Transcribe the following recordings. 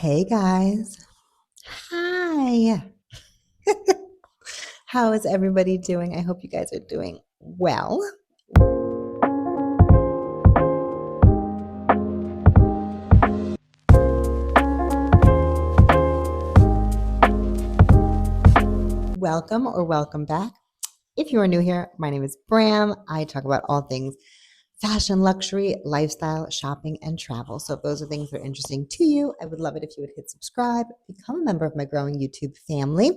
Hey guys. Hi. How is everybody doing? I hope you guys are doing well. Welcome or welcome back. If you are new here, my name is Bram. I talk about all things fashion, luxury, lifestyle, shopping, and travel. So if those are things that are interesting to you, I would love it if you would hit subscribe, become a member of my growing YouTube family.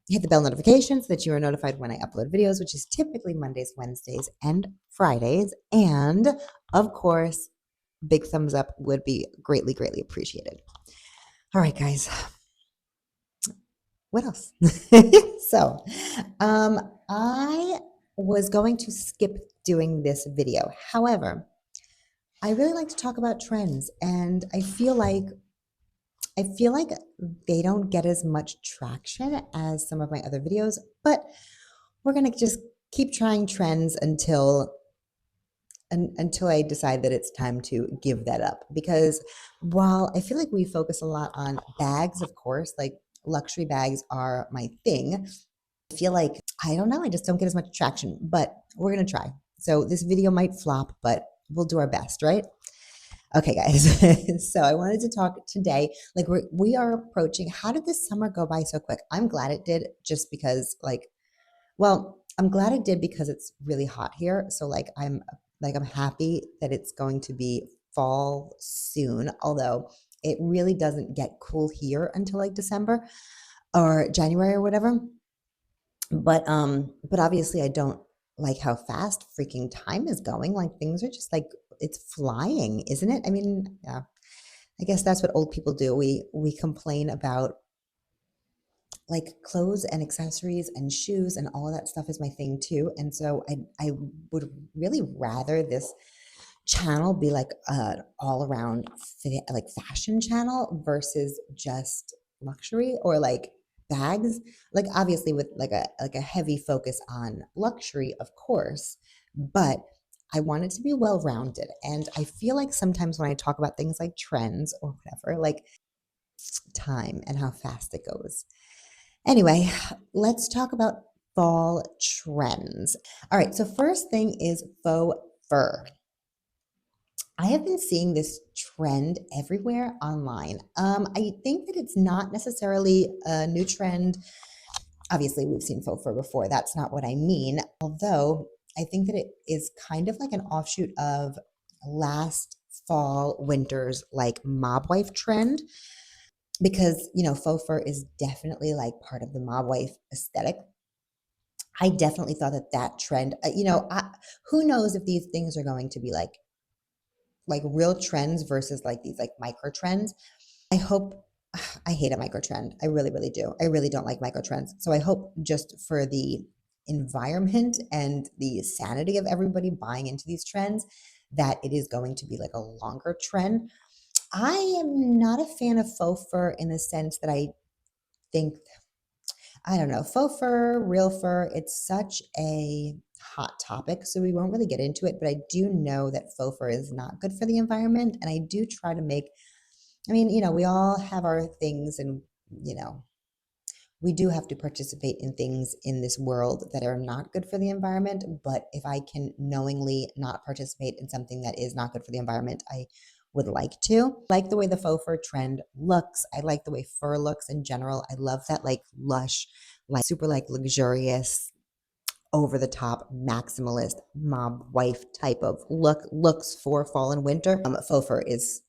Hit the bell notification so that you are notified when I upload videos, which is typically Mondays, Wednesdays, and Fridays. And of course, big thumbs up would be greatly, greatly appreciated. All right, guys. What else? So, I was going to skip doing this video. However, I really like to talk about trends, and I feel like they don't get as much traction as some of my other videos, but we're going to just keep trying trends until I decide that it's time to give that up. Because while I feel like we focus a lot on bags, of course, like luxury bags are my thing, I feel like, I don't know, I just don't get as much traction, but we're going to try. So this video might flop, but we'll do our best, right? Okay, guys. So I wanted to talk today. Like we are approaching. How did this summer go by so quick? I'm glad it did, just because, I'm glad it did because it's really hot here. So I'm happy that it's going to be fall soon. Although it really doesn't get cool here until like December or January or whatever. But obviously I don't like how fast freaking time is going. Like things are just like, it's flying, isn't it? I mean, yeah, I guess that's what old people do. We complain about like clothes and accessories and shoes, and all of that stuff is my thing too. And so I would really rather this channel be like an all around like fashion channel versus just luxury or like bags. Like obviously with like a heavy focus on luxury, of course, but I want it to be well rounded. And I feel like sometimes when I talk about things like trends or whatever, like time and how fast it goes. Anyway, let's talk about fall trends. All right, so first thing is faux fur. I have been seeing this trend everywhere online. I think that it's not necessarily a new trend. Obviously, we've seen faux fur before. That's not what I mean. Although I think that it is kind of like an offshoot of last fall, winter's like mob wife trend, because faux fur is definitely like part of the mob wife aesthetic. I definitely thought that trend, who knows if these things are going to be like real trends versus like these like micro trends. I hope. I hate a micro trend. I really, really do. I really don't like micro trends. So I hope, just for the environment and the sanity of everybody buying into these trends, that it is going to be like a longer trend. I am not a fan of faux fur in the sense that think I don't know, faux fur, real fur, it's such a hot topic, so we won't really get into it, but I do know that faux fur is not good for the environment, and I do try to make, we all have our things, and, we do have to participate in things in this world that are not good for the environment, but if I can knowingly not participate in something that is not good for the environment, I would like to. Like the way the faux fur trend looks. I like the way fur looks in general. I love that like lush, like super like luxurious, over the top, maximalist mob wife type of looks for fall and winter. Faux fur is,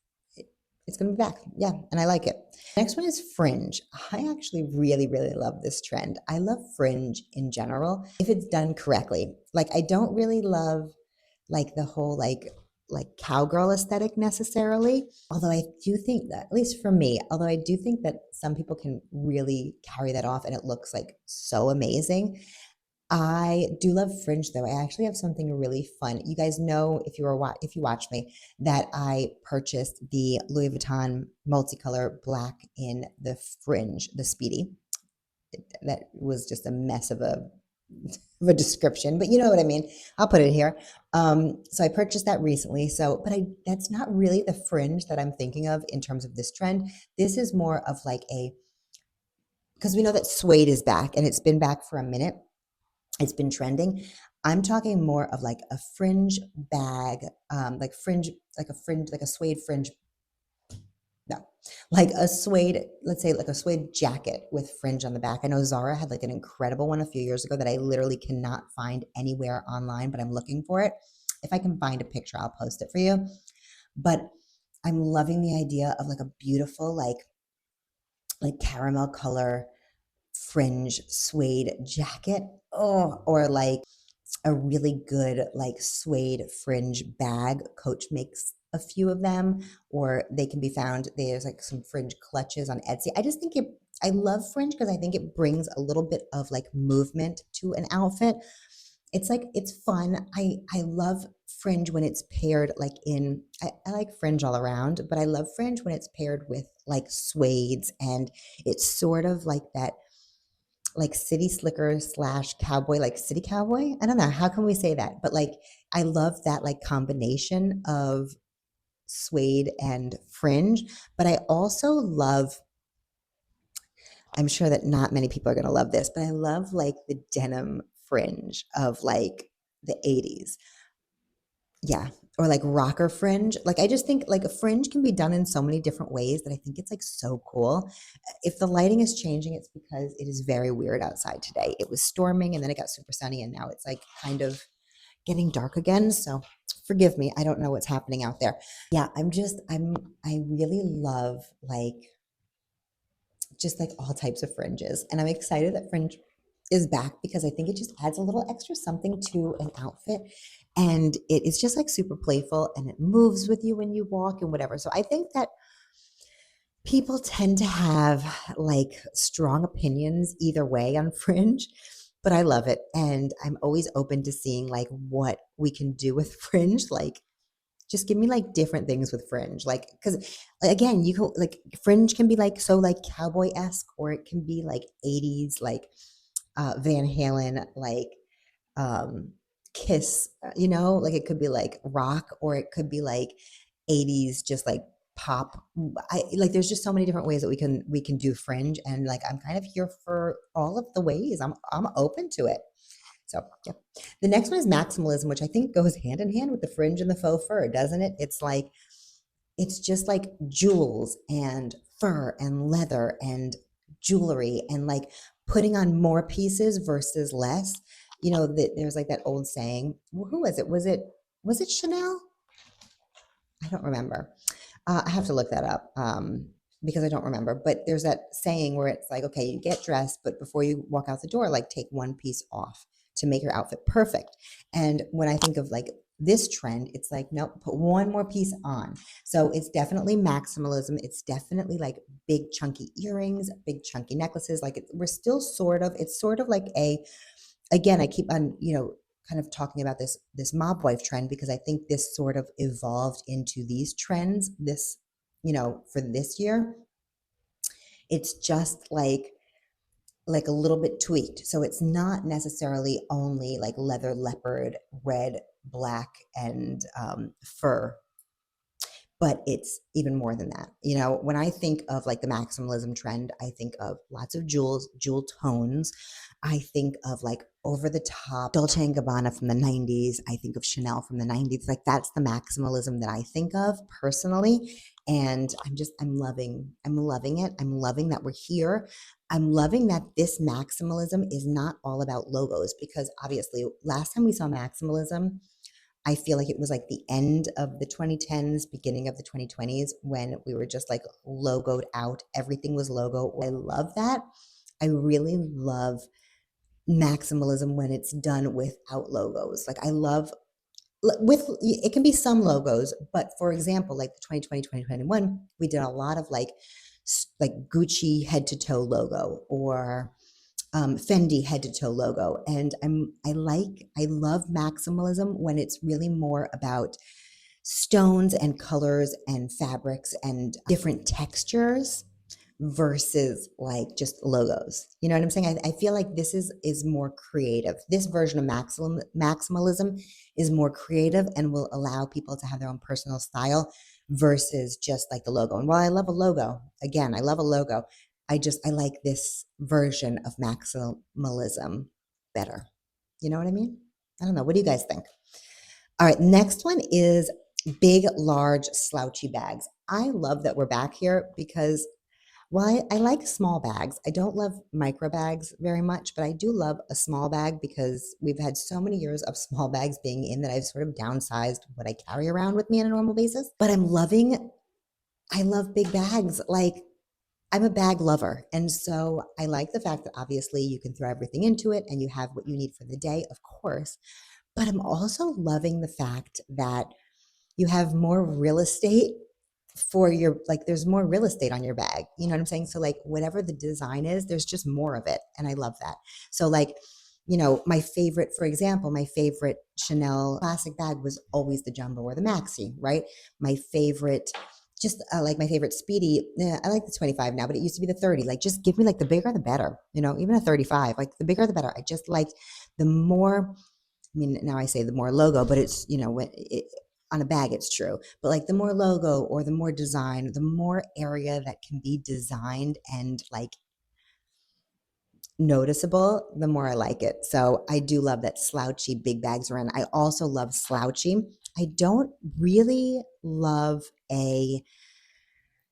it's going to be back. Yeah, and I like it. Next one is fringe. I actually really, really love this trend. I love fringe in general if it's done correctly. Like I don't really love like the whole like cowgirl aesthetic necessarily. Although I do think that, at least for me, although I do think that some people can really carry that off and it looks like so amazing. I do love fringe though. I actually have something really fun. You guys know, if you watch me, that I purchased the Louis Vuitton multicolor black in the fringe, the Speedy. That was just a mess of a of a description, but you know what I mean. I'll put it here. So I purchased that recently. So, but that's not really the fringe that I'm thinking of in terms of this trend. This is more of like because we know that suede is back and it's been back for a minute. It's been trending. I'm talking more of like a fringe bag, like fringe, like a suede fringe. No, like a suede, let's say like a suede jacket with fringe on the back. I know Zara had like an incredible one a few years ago that I literally cannot find anywhere online, but I'm looking for it. If I can find a picture, I'll post it for you. But I'm loving the idea of like a beautiful, like caramel color fringe suede jacket. Oh, or like a really good like suede fringe bag. Coach makes a few of them, or they can be found. There's like some fringe clutches on Etsy. I just think I love fringe because I think it brings a little bit of like movement to an outfit. It's like it's fun. I love fringe when it's paired like I like fringe all around, but I love fringe when it's paired with like suedes, and it's sort of like that like city slicker slash cowboy, like city cowboy. I don't know. How can we say that? But like, I love that like combination of suede and fringe. But I also love, I'm sure that not many people are going to love this, but I love like the denim fringe of like the 80s. Yeah. Or like rocker fringe. Like, I just think like a fringe can be done in so many different ways that I think it's like so cool. If the lighting is changing, it's because it is very weird outside today. It was storming and then it got super sunny and now it's like kind of getting dark again. So forgive me. I don't know what's happening out there. Yeah. I really love like just like all types of fringes. And I'm excited that fringe is back because I think it just adds a little extra something to an outfit. And it is just like super playful and it moves with you when you walk and whatever. So I think that people tend to have like strong opinions either way on fringe, but I love it. And I'm always open to seeing like what we can do with fringe. Like, just give me like different things with fringe. Like, because again, you can like fringe can be like so like cowboy-esque, or it can be like 80s, like Van Halen, like Kiss, like it could be like rock, or it could be like 80s, just like pop. I like there's just so many different ways that we can do fringe, and like I'm kind of here for all of the ways. I'm open to it. So, yeah. The next one is maximalism, which I think goes hand in hand with the fringe and the faux fur, doesn't it? It's just like jewels and fur and leather and jewelry and like putting on more pieces versus less. There's like that old saying. Who was it? Was it Chanel? I don't remember. I have to look that up because I don't remember. But there's that saying where it's like, okay, you get dressed, but before you walk out the door, like take one piece off to make your outfit perfect. And when I think of like this trend, it's like, nope, put one more piece on. So it's definitely maximalism. It's definitely like big chunky earrings, big chunky necklaces. Like we're still it's sort of like again, I keep on, kind of talking about this mob wife trend because I think this sort of evolved into these trends for this year. It's just like a little bit tweaked. So it's not necessarily only like leather, leopard, red, black, and fur, but it's even more than that. When I think of like the maximalism trend, I think of lots of jewel tones. I think of like over the top Dolce and Gabbana from the 90s. I think of Chanel from the 90s. Like that's the maximalism that I think of personally. And I'm loving it. I'm loving that we're here. I'm loving that this maximalism is not all about logos, because obviously last time we saw maximalism, I feel like it was like the end of the 2010s, beginning of the 2020s, when we were just like logoed out. Everything was logo. I love that. I really love maximalism when it's done without logos. Like I love with it can be some logos, but for example, like the 2020, 2021, we did a lot of like Gucci head to toe logo, or Fendi head to toe logo. And I love maximalism when it's really more about stones and colors and fabrics and different textures versus like just logos. You know what I'm saying? I feel like this is more creative. This version of maximalism is more creative and will allow people to have their own personal style versus just like the logo. And while I love a logo, again, I love a logo. I like this version of maximalism better. You know what I mean? I don't know. What do you guys think? All right, next one is big, large, slouchy bags. I love that we're back here because while I like small bags, I don't love micro bags very much, but I do love a small bag because we've had so many years of small bags being in that I've sort of downsized what I carry around with me on a normal basis. But I love big bags. Like, I'm a bag lover. And so I like the fact that obviously you can throw everything into it and you have what you need for the day, of course. But I'm also loving the fact that you have more real estate for your, like, there's more real estate on your bag. You know what I'm saying? So like whatever the design is, there's just more of it. And I love that. So like, my favorite, for example, my favorite Chanel classic bag was always the jumbo or the maxi, right? My favorite, just like my favorite Speedy, I like the 25 now, but it used to be the 30. Like, just give me like the bigger the better, even a 35, like the bigger the better. I just like the more, I mean, now I say the more logo, but it's, when on a bag, it's true. But like the more logo or the more design, the more area that can be designed and like noticeable, the more I like it. So I do love that slouchy big bags are in. I also love slouchy. I don't really love a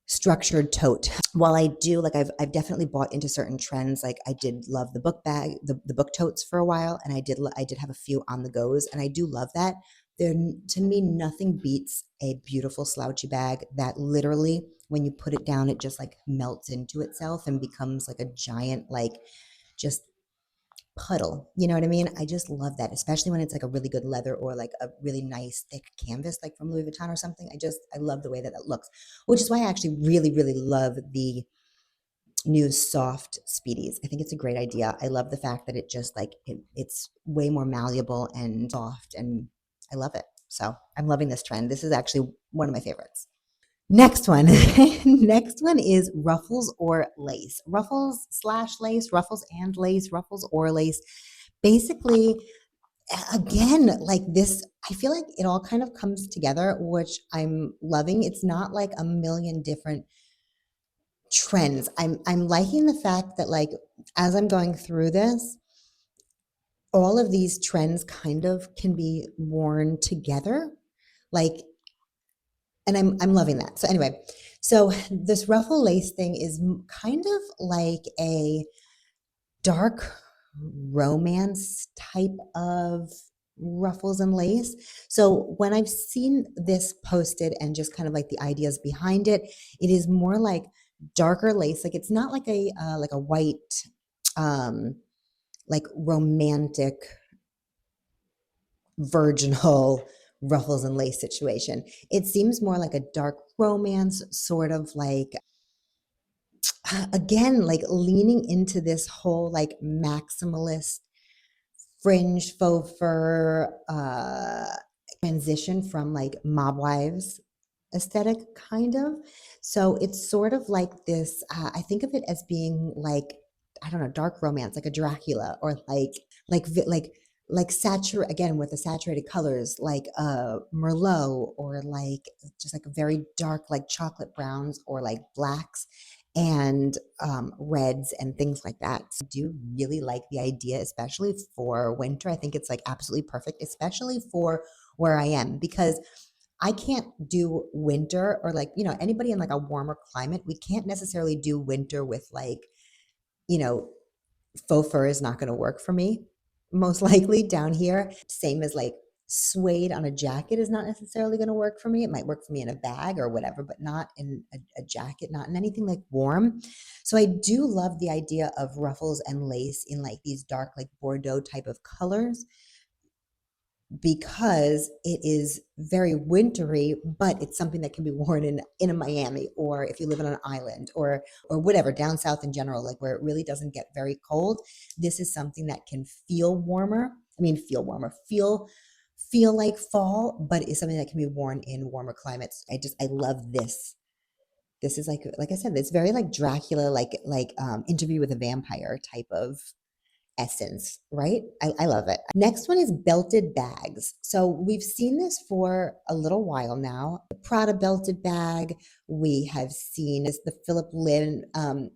structured tote. While I do, like, I've definitely bought into certain trends. Like, I did love the book bag, the book totes for a while, and I did have a few on the goes, and I do love that. There, to me, nothing beats a beautiful slouchy bag that literally, when you put it down, it just like melts into itself and becomes like a giant, like, just puddle. You know what I mean? I just love that, especially when it's like a really good leather or like a really nice thick canvas, like from Louis Vuitton or something. I love the way that that looks, which is why I actually really, really love the new soft Speedies. I think it's a great idea. I love the fact that it just like, it's way more malleable and soft, and I love it. So I'm loving this trend. This is actually one of my favorites. Next one. Next one is ruffles or lace. Ruffles slash lace, ruffles and lace, ruffles or lace. Basically, again, like this, I feel like it all kind of comes together, which I'm loving. It's not like a million different trends. I'm liking the fact that, like, as I'm going through this, all of these trends kind of can be worn together. Like, and I'm loving that. So anyway, so this ruffle lace thing is kind of like a dark romance type of ruffles and lace. So when I've seen this posted and just kind of like the ideas behind it, it is more like darker lace. Like, it's not like a white, um, like romantic virginal ruffles and lace situation. It seems more like a dark romance, sort of like, again, like leaning into this whole like maximalist fringe faux fur transition from like mob wives aesthetic, kind of. So it's sort of like this, I think of it as being like, I don't know, dark romance, like a Dracula, or like like saturate, again, with the saturated colors, like Merlot, or like just like a very dark, like chocolate browns, or like blacks and reds and things like that. So I do really like the idea, especially for winter. I think it's like absolutely perfect, especially for where I am, because I can't do winter, or like, anybody in like a warmer climate, we can't necessarily do winter with like, you know, faux fur is not going to work for me, most likely down here. Same as like suede on a jacket is not necessarily going to work for me. It might work for me in a bag or whatever, but not in a jacket, not in anything like warm. So I do love the idea of ruffles and lace in like these dark, like Bordeaux type of colors, because it is very wintry, but it's something that can be worn in a Miami, or if you live on an island, or whatever, down south in general, like where it really doesn't get very cold. This is something that can feel warmer. I mean, feel warmer, feel like fall, but it's something that can be worn in warmer climates. I love this This is like I said, it's very like Dracula, Interview with a Vampire type of essence, right? I love it. Next one is belted bags. So we've seen this for a little while now. The Prada belted bag. We have seen is the Philip Lynn.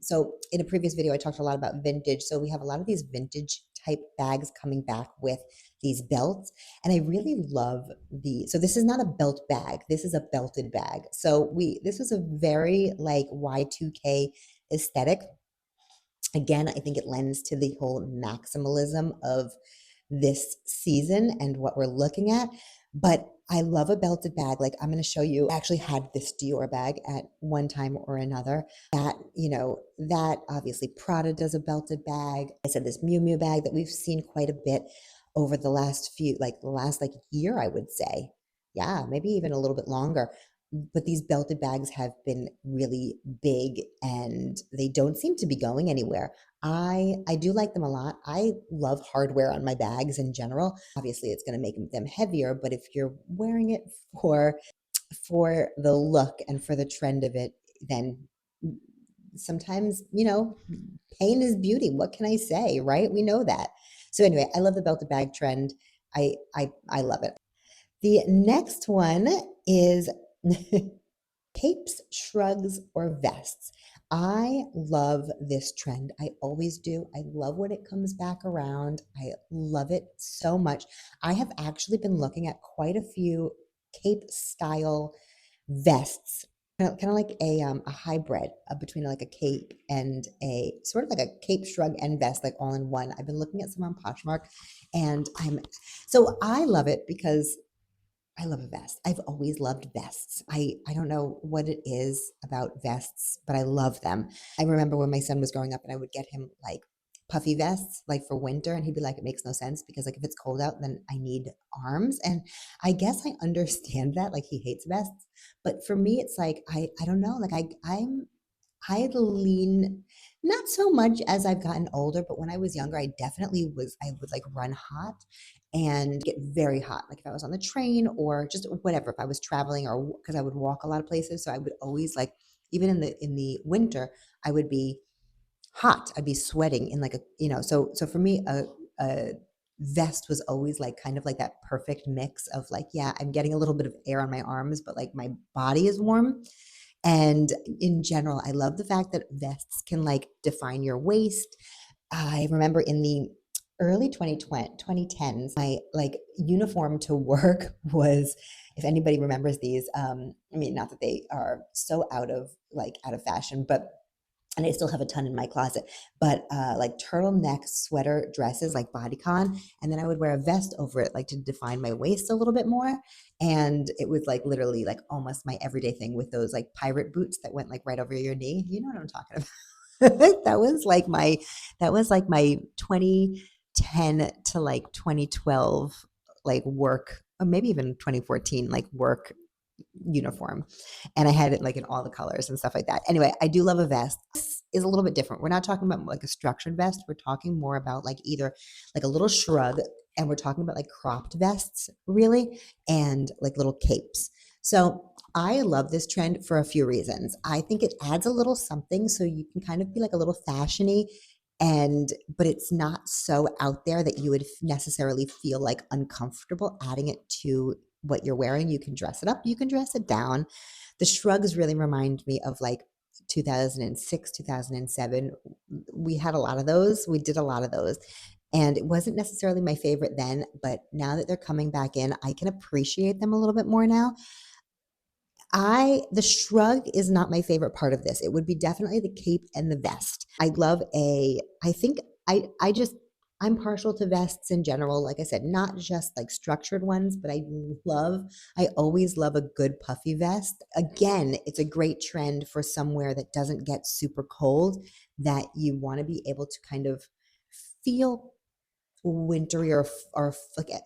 So in a previous video, I talked a lot about vintage. So we have a lot of these vintage type bags coming back with these belts. And I really love so this is not a belt bag. This is a belted bag. So this was a very like Y2K aesthetic. Again, I think it lends to the whole maximalism of this season and what we're looking at. But I love a belted bag. Like I'm going to show you, I actually had this Dior bag at one time or another. That obviously Prada does a belted bag. I said this Miu Miu bag that we've seen quite a bit over the last year, I would say. Yeah, maybe even a little bit longer. But these belted bags have been really big and they don't seem to be going anywhere. I do like them a lot. I love hardware on my bags in general. Obviously, it's going to make them heavier, but if you're wearing it for the look and for the trend of it, then sometimes, pain is beauty. What can I say, right? We know that. So anyway, I love the belted bag trend. I love it. The next one is capes, shrugs, or vests. I love this trend. I always do. I love when it comes back around. I love it so much. I have actually been looking at quite a few cape style vests, kind of like a hybrid between like a cape and a sort of like a cape, shrug, and vest, like all in one. I've been looking at some on Poshmark, and I love it because I love a vest. I've always loved vests. I don't know what it is about vests, but I love them. I remember when my son was growing up and I would get him like puffy vests like for winter and he'd be like, it makes no sense because like if it's cold out, then I need arms. And I guess I understand that. Like he hates vests. But for me, it's like I don't know. Like I lean not so much as I've gotten older, but when I was younger, I would like run hot and get very hot. Like if I was on the train or just whatever, if I was traveling or because I would walk a lot of places. So I would always like, even in the winter, I would be hot. I'd be sweating in like so for me, a vest was always like kind of like that perfect mix of like, yeah, I'm getting a little bit of air on my arms, but like my body is warm. And in general, I love the fact that vests can like define your waist. I remember in the early 2010s, my like uniform to work was, if anybody remembers these, I mean, not that they are so out of fashion, but and I still have a ton in my closet, but like turtleneck sweater dresses, like bodycon, and then I would wear a vest over it, like to define my waist a little bit more. And it was like literally like almost my everyday thing with those like pirate boots that went like right over your knee. You know what I'm talking about? That was like my 2010 to like 2012 like work, or maybe even 2014 like work uniform, and I had it like in all the colors and stuff like that. Anyway, I do love a vest. This is a little bit different. We're not talking about like a structured vest. We're talking more about like either like a little shrug, and we're talking about like cropped vests really, and like little capes. So I love this trend for a few reasons. I think it adds a little something so you can kind of be like a little fashiony, but it's not so out there that you would necessarily feel like uncomfortable adding it to what you're wearing. You can dress it up, you can dress it down. The shrugs really remind me of like 2006, 2007. We had a lot of those. We did a lot of those. And it wasn't necessarily my favorite then, but now that they're coming back in, I can appreciate them a little bit more now. The shrug is not my favorite part of this. It would be definitely the cape and the vest. I think I just, I'm partial to vests in general. Like I said, not just like structured ones, but I always love a good puffy vest. Again, it's a great trend for somewhere that doesn't get super cold, that you want to be able to kind of feel wintry or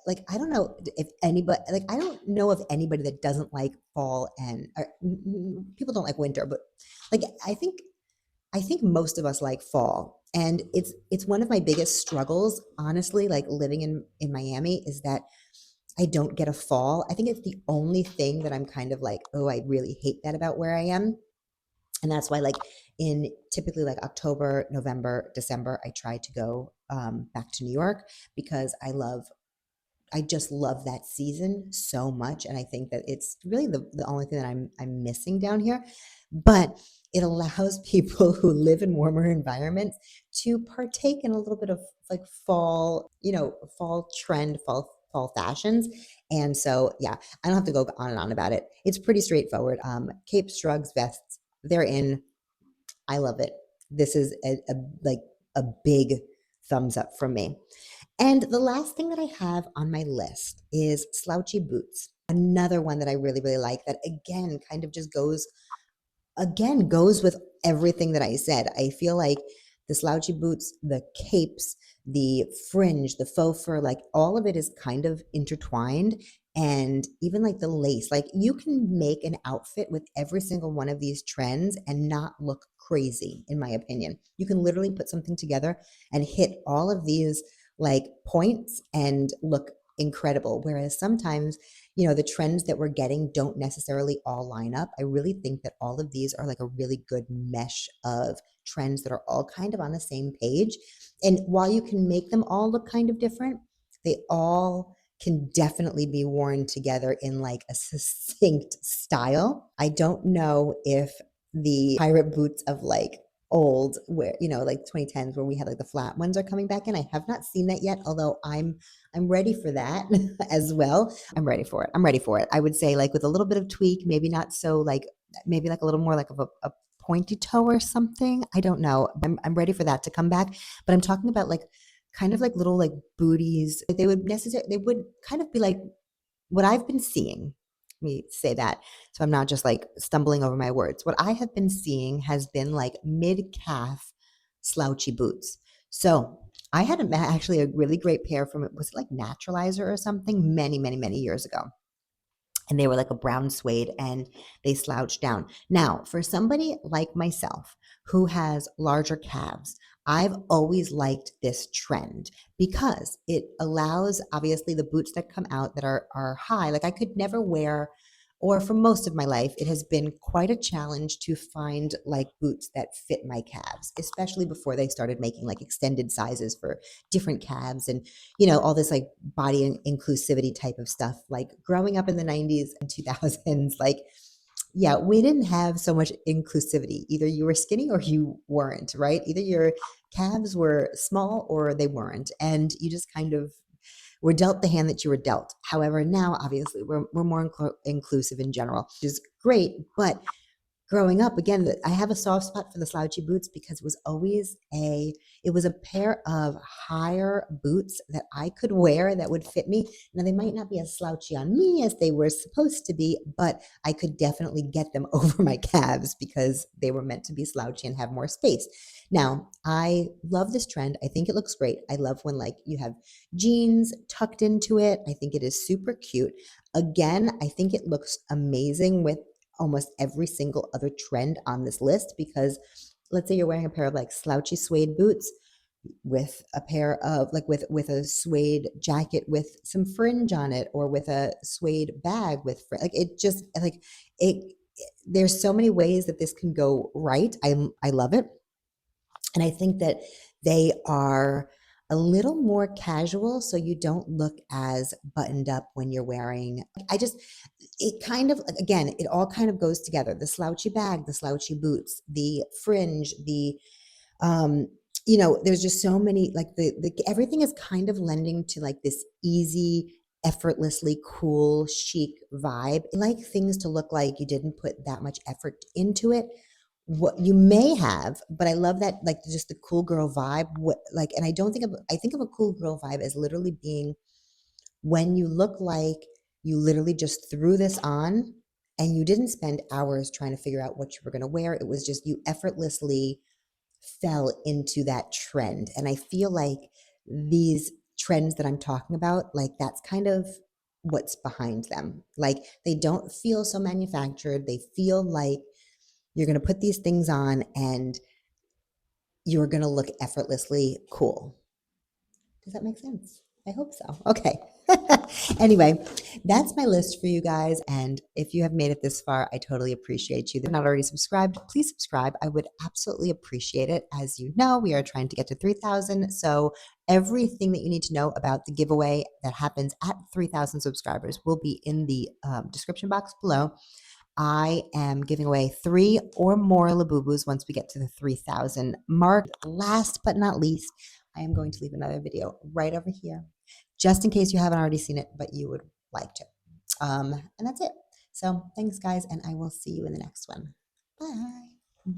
like I don't know if anybody, like I don't know of anybody that doesn't like fall, and people don't like winter, but like I think most of us like fall, and it's one of my biggest struggles, honestly, like living in Miami, is that I don't get a fall. I think it's the only thing that I'm kind of like, oh, I really hate that about where I am. And that's why, like, in typically like October, November, December, I try to go back to New York because I just love that season so much, and I think that it's really the only thing that I'm missing down here. But it allows people who live in warmer environments to partake in a little bit of like fall, fall trend, fall fashions. And so, yeah, I don't have to go on and on about it. It's pretty straightforward. Capes, shrugs, vests, they're in. I love it. This is like a big thumbs up from me. And the last thing that I have on my list is slouchy boots. Another one that I really, really like that again kind of just goes with everything that I said. I feel like the slouchy boots, the capes, the fringe, the faux fur, like all of it is kind of intertwined. And even like the lace, like you can make an outfit with every single one of these trends and not look crazy, in my opinion. You can literally put something together and hit all of these like points and look incredible. Whereas sometimes, the trends that we're getting don't necessarily all line up. I really think that all of these are like a really good mesh of trends that are all kind of on the same page. And while you can make them all look kind of different, they all can definitely be worn together in like a succinct style. I don't know if the pirate boots of like old where like 2010s where we had like the flat ones are coming back in. I have not seen that yet, although I'm ready for that as well. I'm ready for it. I'm ready for it. I would say like with a little bit of tweak, maybe not so like maybe like a little more like of a pointy toe or something. I don't know. I'm ready for that to come back. But I'm talking about like kind of like little like booties. They would kind of be like what I've been seeing. Let me say that so I'm not just like stumbling over my words. What I have been seeing has been like mid calf slouchy boots. So I had actually a really great pair from it. Was it like Naturalizer or something many, many, many years ago? And they were like a brown suede and they slouched down. Now, for somebody like myself who has larger calves, I've always liked this trend because it allows obviously the boots that come out that are high. Like I could never wear, or for most of my life, it has been quite a challenge to find like boots that fit my calves, especially before they started making like extended sizes for different calves and all this like body inclusivity type of stuff. Like growing up in the 90s and 2000s, like, yeah, we didn't have so much inclusivity. Either you were skinny or you weren't, right? Either your calves were small or they weren't. And you just kind of were dealt the hand that you were dealt. However, now obviously we're more inclusive in general, which is great. But growing up, again, I have a soft spot for the slouchy boots because it was a pair of higher boots that I could wear that would fit me. Now they might not be as slouchy on me as they were supposed to be, but I could definitely get them over my calves because they were meant to be slouchy and have more space. Now, I love this trend. I think it looks great. I love when like you have jeans tucked into it. I think it is super cute. Again, I think it looks amazing with almost every single other trend on this list because let's say you're wearing a pair of like slouchy suede boots with a pair of like with a suede jacket with some fringe on it or with a suede bag with like it just like there's so many ways that this can go right. I love it. And I think that they are a little more casual so you don't look as buttoned up when you're wearing. It kind of, again, it all kind of goes together. The slouchy bag, the slouchy boots, the fringe, um, there's just so many, like the everything is kind of lending to like this easy, effortlessly cool, chic vibe. I like things to look like you didn't put that much effort into it. What you may have, but I love that, like just the cool girl vibe. And I think of a cool girl vibe as literally being when you look like you literally just threw this on and you didn't spend hours trying to figure out what you were going to wear. It was just you effortlessly fell into that trend. And I feel like these trends that I'm talking about, like that's kind of what's behind them. Like they don't feel so manufactured. They feel like you're going to put these things on and you're going to look effortlessly cool. Does that make sense? I hope so. Okay. Anyway, that's my list for you guys. And if you have made it this far, I totally appreciate you. If you're not already subscribed, please subscribe. I would absolutely appreciate it. As you know, we are trying to get to 3,000. So everything that you need to know about the giveaway that happens at 3,000 subscribers will be in the description box below. I am giving away 3 or more Labubus once we get to the 3,000 mark. Last but not least, I am going to leave another video right over here, just in case you haven't already seen it, but you would like to. And that's it. So thanks, guys, and I will see you in the next one. Bye.